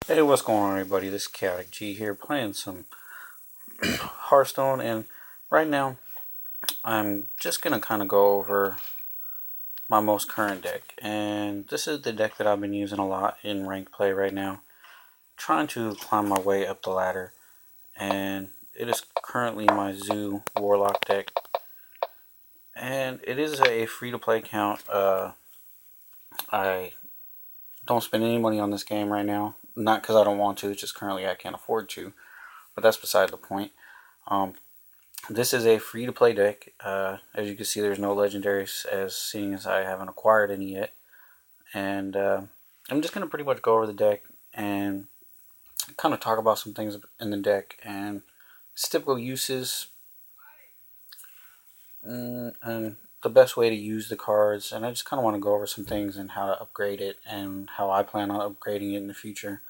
Hey, what's going on, everybody? This is Kaoticg here playing some Hearthstone, and right now I'm just gonna kind of go over my most current deck. And this is the deck that I've been using a lot in ranked play right now, trying to climb my way up the ladder. And it is currently my Zoo Warlock deck, and it is a free-to-play account. I don't spend any money on this game right now, not because I don't want to, it's just currently I can't afford to. But that's beside the point. Um, This is a free to play deck. As you can see, there's no legendaries, as seeing as I haven't acquired any yet. And I'm just going to pretty much go over the deck and kind of talk about some things in the deck and its typical uses, and the best way to use the cards. And I just kind of want to go over some things and how to upgrade it and how I plan on upgrading it in the future.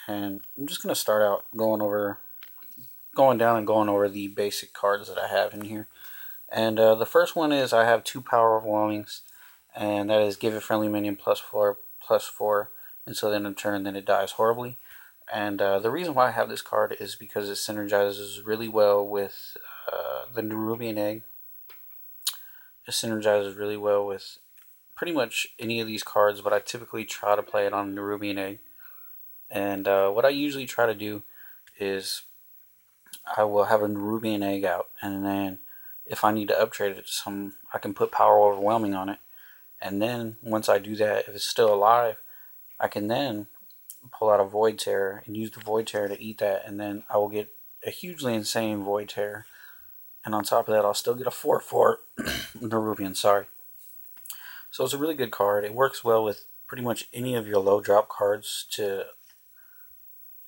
And I'm just going to start out going down and going over the basic cards that I have in here. And the first one is I have two power overwhelmings, and that is give a friendly minion +4, and so then in turn then it dies horribly. And the reason why I have this card is because it synergizes really well with the Nerubian Egg. It synergizes really well with pretty much any of these cards, but I typically try to play it on Nerubian Egg. And what I usually try to do is I will have a Nerubian Egg out, and then if I need to upgrade it to some, I can put Power Overwhelming on it. And then once I do that, if it's still alive, I can then pull out a Void Terror and use the Void Terror to eat that, and then I will get a hugely insane Void Terror. And on top of that, I'll still get a 4/4 Nerubian, sorry. So it's a really good card. It works well with pretty much any of your low drop cards to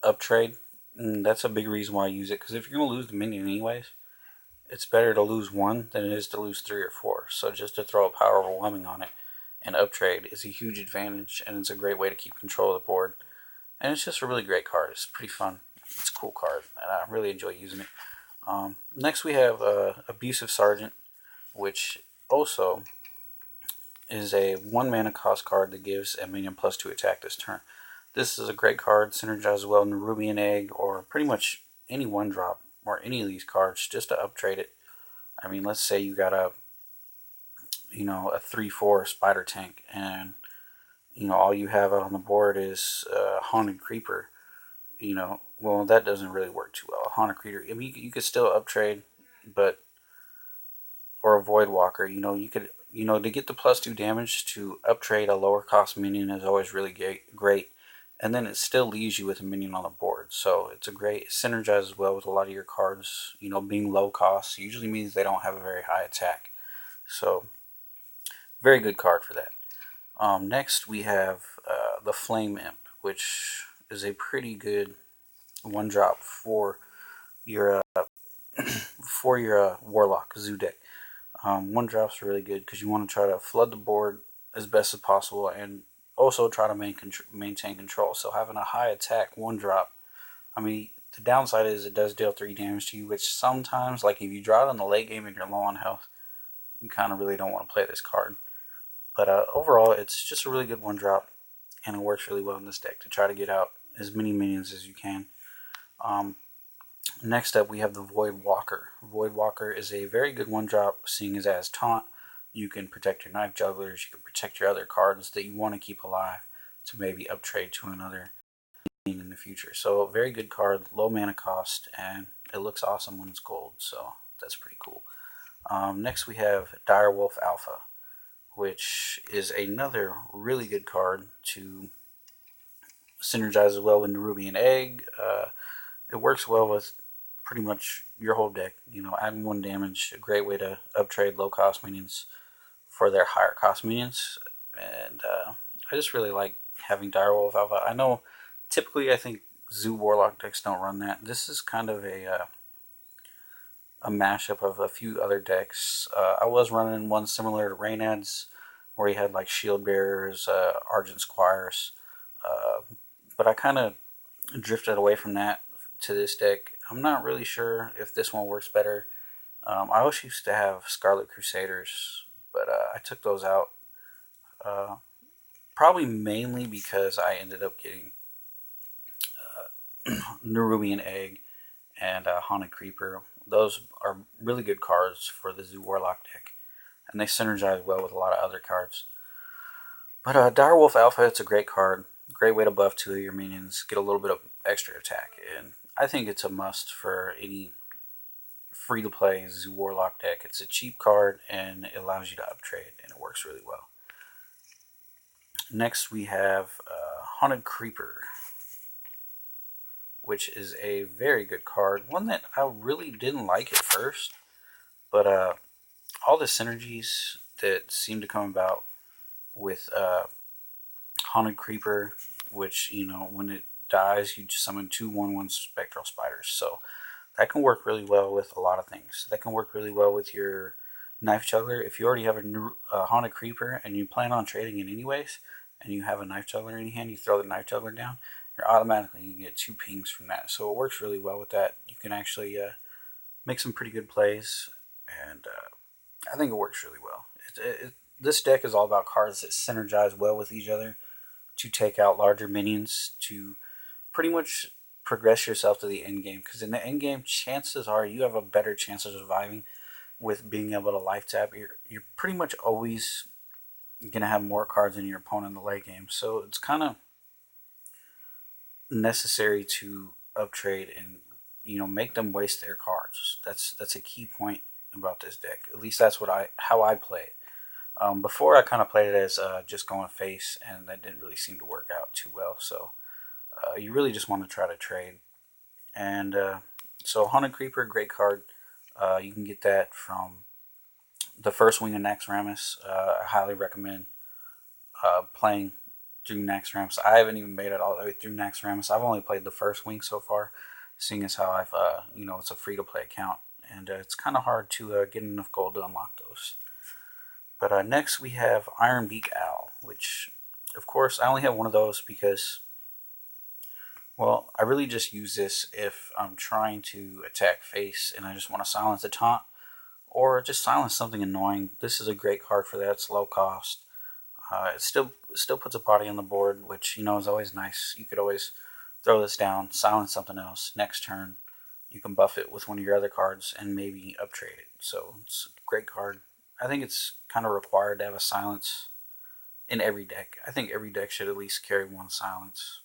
uptrade. And that's a big reason why I use it, because if you're going to lose the minion anyways, it's better to lose one than it is to lose three or four. So just to throw a Power Overwhelming on it and uptrade is a huge advantage, and it's a great way to keep control of the board. And it's just a really great card. It's pretty fun. It's a cool card, and I really enjoy using it. Next, we have Abusive Sergeant, which also is a 1 mana cost card that gives a minion +2 attack this turn. This is a great card, synergizes well in Nerubian Egg, or pretty much any 1-drop, or any of these cards, just to uptrade it. I mean, let's say you got a 3/4 Spider Tank, and all you have out on the board is Haunted Creeper. Well, that doesn't really work too well. Haunted Creeper, I mean, you could still uptrade, but or a Void Walker. You could to get the +2 damage to uptrade a lower cost minion is always really great, and then it still leaves you with a minion on the board. So it synergizes well with a lot of your cards. Being low cost usually means they don't have a very high attack. So very good card for that. Next, we have the Flame Imp, which is a pretty good 1-drop for your Warlock Zoo deck. 1-drops are really good because you want to try to flood the board as best as possible, and also try to maintain control. So having a high attack 1-drop, I mean, the downside is it does deal 3 damage to you, which sometimes, like if you draw it in the late game and you're low on health, you kind of really don't want to play this card. But overall, it's just a really good 1-drop, and it works really well in this deck to try to get out as many minions as you can. Next up, we have the Void Walker. Void Walker is a very good 1-drop, seeing as it has Taunt. You can protect your Knife Jugglers, you can protect your other cards that you want to keep alive to maybe uptrade to another in the future. So, very good card, low mana cost, and it looks awesome when it's gold, so that's pretty cool. Next, we have Direwolf Alpha, which is another really good card to synergize as well with Nerubian Egg. It works well with pretty much your whole deck. Adding 1 damage, a great way to uptrade low cost minions for their higher cost minions. And I just really like having Direwolf Alpha. I know typically I think Zoo Warlock decks don't run that. This is kind of a mashup of a few other decks. I was running one similar to Reynad's, where he had like Shield Bearers, Argent Squires, but I kind of drifted away from that to this deck. I'm not really sure if this one works better. I always used to have Scarlet Crusaders, but I took those out. Probably mainly because I ended up getting Nerubian Egg, and Haunted Creeper. Those are really good cards for the Zoo Warlock deck, and they synergize well with a lot of other cards. But Direwolf Alpha, it's a great card. Great way to buff two of your minions, get a little bit of extra attack, and I think it's a must for any free to play Zoo Warlock deck. It's a cheap card and it allows you to uptrade, and it works really well. Next, we have Haunted Creeper, which is a very good card. One that I really didn't like at first, but all the synergies that seem to come about with Haunted Creeper, which, when it dies, you just summon two 1/1 Spectral Spiders. So that can work really well with a lot of things. That can work really well with your Knife Juggler. If you already have a Haunted Creeper and you plan on trading it anyways, and you have a Knife Juggler in your hand, you throw the Knife Juggler down, you're automatically going to get two pings from that. So it works really well with that. You can actually make some pretty good plays, and I think it works really well. This deck is all about cards that synergize well with each other to take out larger minions to pretty much progress yourself to the end game. Because in the end game, chances are you have a better chance of surviving with being able to life tap. You're pretty much always gonna have more cards than your opponent in the late game. So it's kind of necessary to uptrade and make them waste their cards. That's a key point about this deck. At least that's how I play it. Before I kind of played it as just going face, and that didn't really seem to work out too well. So you really just want to try to trade. And so Haunted Creeper, great card. You can get that from the first wing of Naxxramas. I highly recommend playing through Naxxramas. I haven't even made it all the way through Naxxramas. I've only played the first wing so far, seeing as how I've, it's a free to play account, and it's kind of hard to get enough gold to unlock those. But next we have Ironbeak Owl, which, of course, I only have one of those because, well, I really just use this if I'm trying to attack face and I just want to silence a taunt, or just silence something annoying. This is a great card for that. It's low cost. It still puts a body on the board, which is always nice. You could always throw this down, silence something else. Next turn, you can buff it with one of your other cards and maybe uptrade it. So it's a great card. I think it's kind of required to have a silence in every deck. I think every deck should at least carry one silence.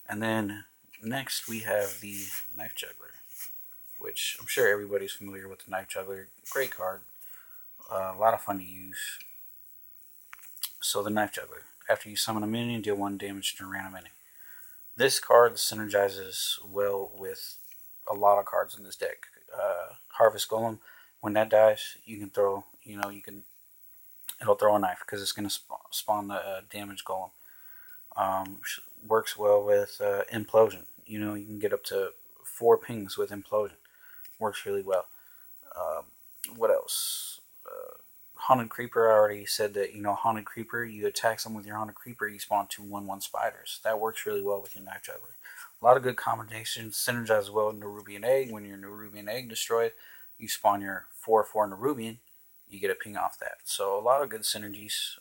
And then next we have the Knife Juggler, which I'm sure everybody's familiar with the Knife Juggler. Great card. A lot of fun to use. So the Knife Juggler. After you summon a minion, deal 1 damage to a random enemy. This card synergizes well with a lot of cards in this deck. Harvest Golem, when that dies, you can throw, it'll throw a knife because it's going to spawn the damage golem. Works well with Implosion. You can get up to 4 pings with Implosion. Works really well. What else? Haunted Creeper, I already said that, Haunted Creeper, you attack someone with your Haunted Creeper, you spawn 2 1/1 spiders. That works really well with your Knife Juggler. A lot of good combinations, synergize well with Nerubian Egg. When your Nerubian Egg destroyed, you spawn your 4/4 Nerubian, you get a ping off that. So a lot of good synergies.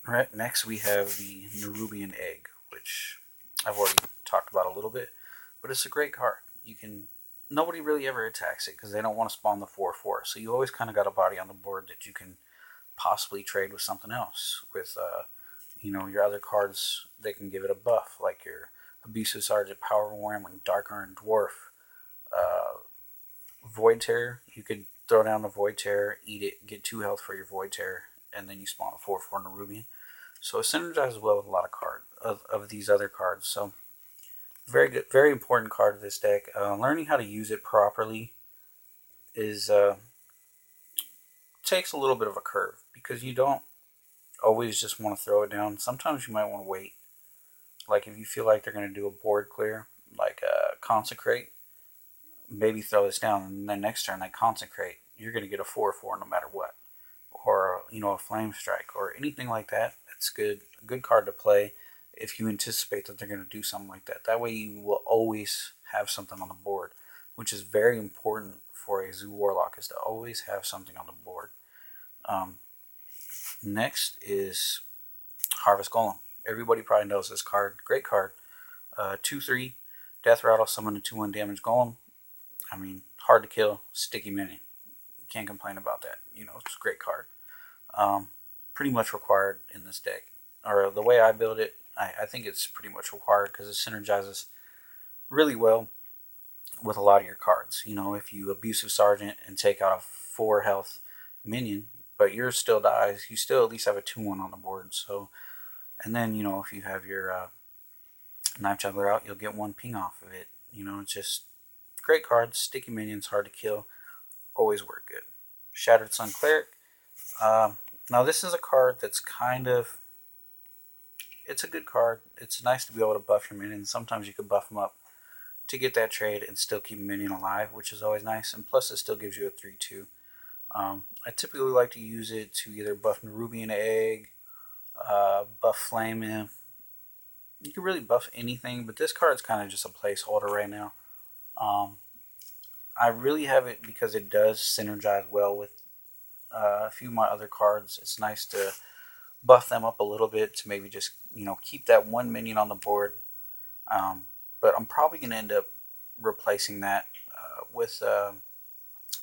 Right, next we have the Nerubian Egg, which I've already talked about a little bit, but it's a great card. Nobody really ever attacks it because they don't want to spawn the 4/4. So you always kind of got a body on the board that you can possibly trade with something else. With your other cards that can give it a buff, like your Abusive Sergeant, Power Whamming, Dark Iron Dwarf, Void Terror. You could throw down the Void Terror, eat it, get 2 health for your Void Terror, and then you spawn a 4/4 Nerubian. So it synergizes well with a lot of these other cards. So very good, very important card of this deck. Learning how to use it properly is takes a little bit of a curve because you don't always just want to throw it down. Sometimes you might want to wait. Like if you feel like they're going to do a board clear, like Consecrate, maybe throw this down, and then next turn they Consecrate. You're going to get a 4/4 no matter what, or a Flame Strike or anything like that. That's good. A good card to play if you anticipate that they're going to do something like that. That way you will always have something on the board, which is very important for a Zoo Warlock, is to always have something on the board. Next is Harvest Golem. Everybody probably knows this card. Great card. 2/3, Death Rattle, summon a 2/1 damage golem. I mean, hard to kill, sticky minion. Can't complain about that. It's a great card. Pretty much required in this deck. Or the way I build it, I think it's pretty much required because it synergizes really well with a lot of your cards. If you Abusive Sergeant and take out a 4 health minion, but yours still dies, you still at least have a 2/1 on the board. So, and then, if you have your Knife Juggler out, you'll get 1 ping off of it. It's just great cards, sticky minions, hard to kill, always work good. Shattered Sun Cleric. Now this is a card that's it's a good card. It's nice to be able to buff your minions. Sometimes you can buff them up to get that trade and still keep a minion alive, which is always nice. And plus it still gives you a 3/2. I typically like to use it to either buff Nerubian Egg, buff Flame Imp. You can really buff anything, but this card's kind of just a placeholder right now. I really have it because it does synergize well with a few of my other cards. It's nice to buff them up a little bit to maybe just keep that 1 minion on the board. But I'm probably going to end up replacing that with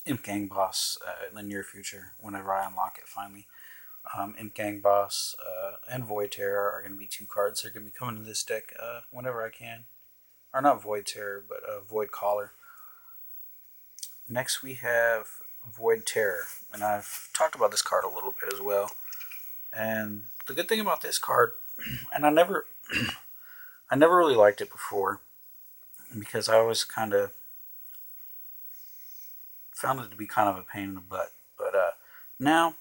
Imp Gang Boss in the near future whenever I unlock it finally. Imp Gang Boss and Void Terror are going to be 2 cards that are going to be coming to this deck whenever I can. Or not Void Terror, but Void Caller. Next we have Void Terror, and I've talked about this card a little bit as well. And the good thing about this card, and I never really liked it before because I always kind of found it to be kind of a pain in the butt. But now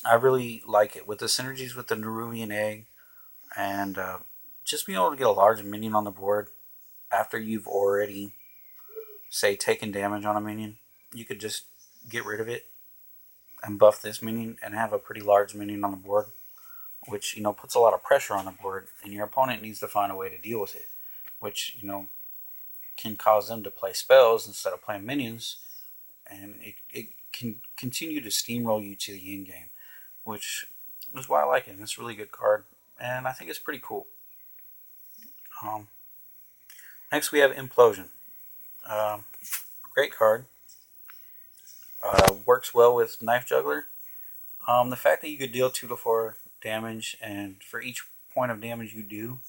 I really like it with the synergies with the Nerubian Egg and just being able to get a large minion on the board after you've already, say, taken damage on a minion. You could just get rid of it and buff this minion and have a pretty large minion on the board, which puts a lot of pressure on the board, and your opponent needs to find a way to deal with it, which can cause them to play spells instead of playing minions, and it can continue to steamroll you to the end game, which is why I like it. It's a really good card, and I think it's pretty cool. Next we have Implosion. Great card. Works well with Knife Juggler. The fact that you could deal 2 to 4 damage, and for each point of damage you do,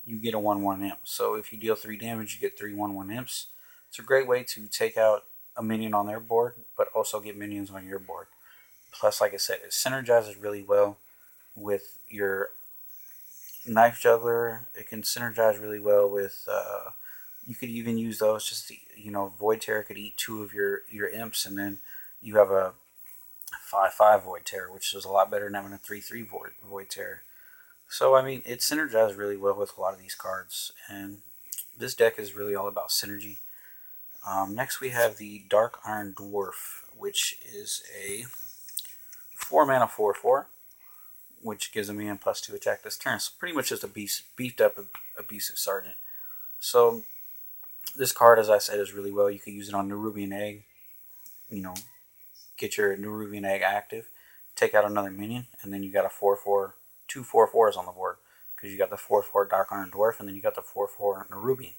you get a 1/1 imp. So if you deal 3 damage, you get 3 1/1 imps. It's a great way to take out a minion on their board, but also get minions on your board. Plus, like I said, it synergizes really well with your Knife Juggler. It can synergize really well with. You could even use those just to, Void Terror could eat 2 of your imps, and then you have a 5/5 Void Terror, which is a lot better than having a 3/3 Void Terror. So, I mean, it synergizes really well with a lot of these cards, and this deck is really all about synergy. Next, we have the Dark Iron Dwarf, which is a 4 mana 4/4, which gives a minion +2 attack this turn. So, pretty much just a beefed up Abusive Sergeant. So, this card, as I said, is really well. You can use it on Nerubian Egg. Get your Nerubian Egg active, take out another minion, and then you got a 4/4, 2 4/4s on the board because you got the 4/4 Dark Iron Dwarf, and then you got the 4/4 Nerubian.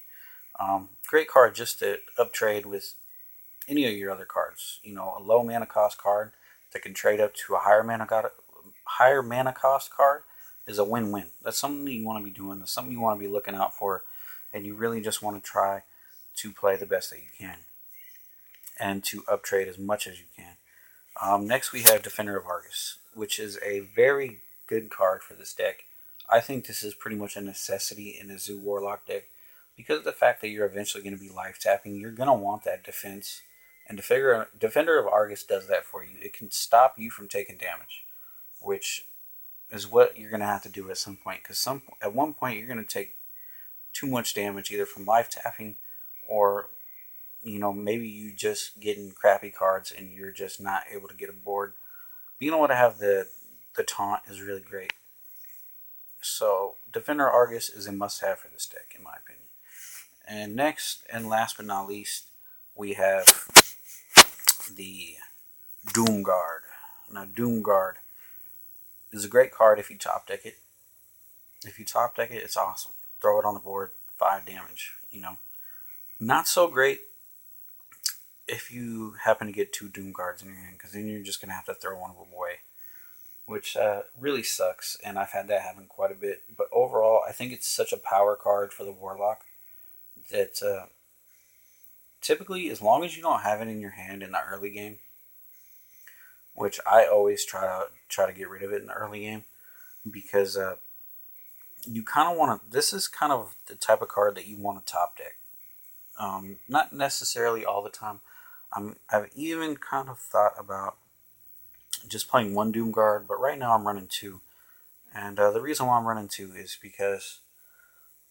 Great card just to uptrade with any of your other cards. A low mana cost card that can trade up to a higher mana cost card is a win-win. That's something that you want to be doing. That's something you want to be looking out for, and you really just want to try to play the best that you can and to uptrade as much as you can. Next we have Defender of Argus, which is a very good card for this deck. I think this is pretty much a necessity in a Zoo Warlock deck because of the fact that you're eventually going to be life tapping. You're going to want that defense, and Defender of Argus does that for you. It can stop you from taking damage, which is what you're going to have to do at some point, because at one point you're going to take too much damage either from life tapping or maybe you just getting crappy cards and you're just not able to get a board. Being able to have the taunt is really great. So Defender Argus is a must-have for this deck, in my opinion. And next, and last but not least, we have the Doomguard. Now, Doomguard is a great card if you top deck it. If you top deck it, it's awesome. Throw it on the board, 5 damage. Not so great if you happen to get 2 Doom Guards in your hand, because then you're just gonna have to throw one of them away, which really sucks. And I've had that happen quite a bit. But overall, I think it's such a power card for the Warlock that typically, as long as you don't have it in your hand in the early game, which I always try to get rid of it in the early game, because you kind of want to. This is kind of the type of card that you want to top deck. Not necessarily all the time. I've even kind of thought about just playing one Doom Guard, but right now I'm running two. And the reason why I'm running two is because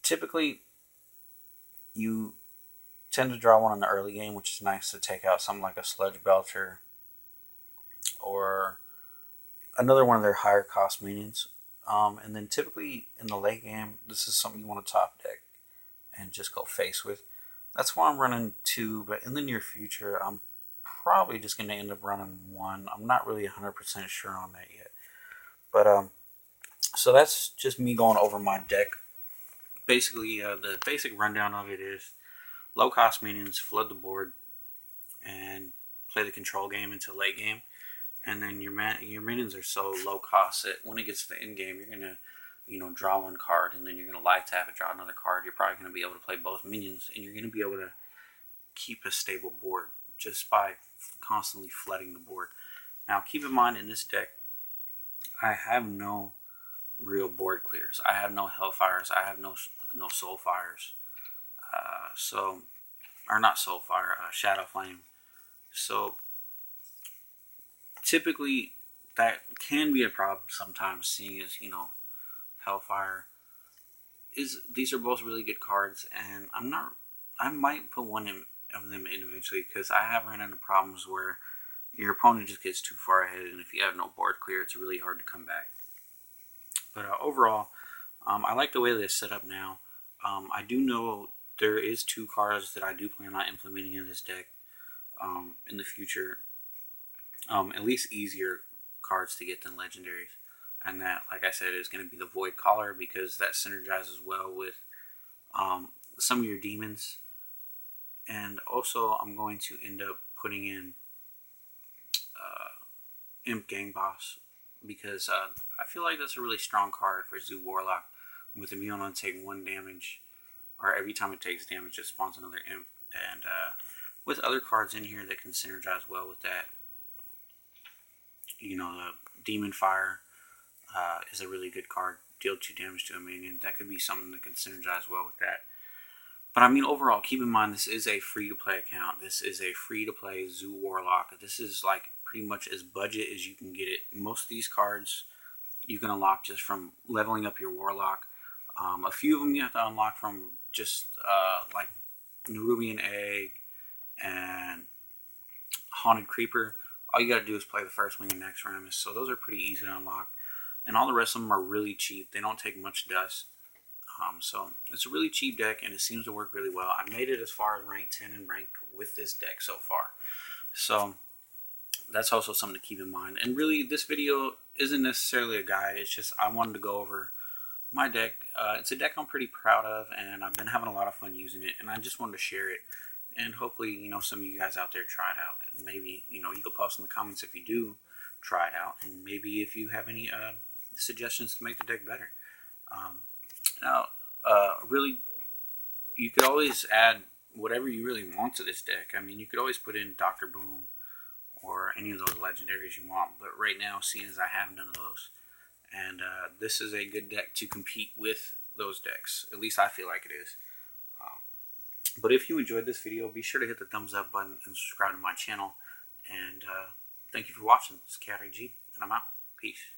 typically you tend to draw one in the early game, which is nice to take out something like a Sludge Belcher or another one of their higher cost minions. And then typically in the late game, this is something you want to top deck and just go face with. That's why I'm running two, but in the near future, I'm probably just going to end up running one. I'm not really 100% sure on that yet. But so that's just me going over my deck. Basically, the basic rundown of it is low cost minions, flood the board, and play the control game until late game. And then your minions are so low cost that when it gets to the end game, you're gonna draw one card, and then you're gonna live tap it, draw another card. You're probably gonna be able to play both minions, and you're gonna be able to keep a stable board just by constantly flooding the board. Now, keep in mind in this deck, I have no real board clears. I have no Hellfires. I have no Soulfires. So, or not Soulfire, Shadow Flame. So typically that can be a problem sometimes, seeing as Hellfire is. These are both really good cards, and I might put one of them in eventually, because I have run into problems where your opponent just gets too far ahead, and if you have no board clear, it's really hard to come back. But overall, I like the way that it's set up now. I do know there is 2 cards that I do plan on implementing in this deck in the future. At least easier cards to get than legendaries. And that, like I said, is going to be the Void Collar, because that synergizes well with some of your demons. And also, I'm going to end up putting in Imp Gang Boss, because I feel like that's a really strong card for Zoo Warlock, with it being able to take 1 damage, or every time it takes damage, it spawns another Imp. And with other cards in here that can synergize well with that, the Demon Fire is a really good card. Deal 2 damage to a minion. That could be something that could synergize well with that. But I mean, overall, keep in mind, this is a free-to-play account. This is a free-to-play Zoo Warlock. This is like pretty much as budget as you can get it. Most of these cards you can unlock just from leveling up your Warlock. A few of them you have to unlock from just like Nerubian Egg and Haunted Creeper. All you got to do is play the first wing of Naxxramas. So those are pretty easy to unlock. And all the rest of them are really cheap. They don't take much dust. So it's a really cheap deck, and it seems to work really well. I made it as far as rank 10 and ranked with this deck so far. So that's also something to keep in mind. And really, this video isn't necessarily a guide. It's just I wanted to go over my deck. It's a deck I'm pretty proud of, and I've been having a lot of fun using it. And I just wanted to share it. And hopefully, some of you guys out there try it out. And maybe, you can post in the comments if you do try it out. And maybe if you have any suggestions to make the deck better. Now, really, you could always add whatever you really want to this deck. I mean, you could always put in Dr. Boom or any of those legendaries you want. But right now, seeing as I have none of those, and this is a good deck to compete with those decks. At least I feel like it is. But if you enjoyed this video, be sure to hit the thumbs up button and subscribe to my channel. And thank you for watching. This is Kaoticg, and I'm out. Peace.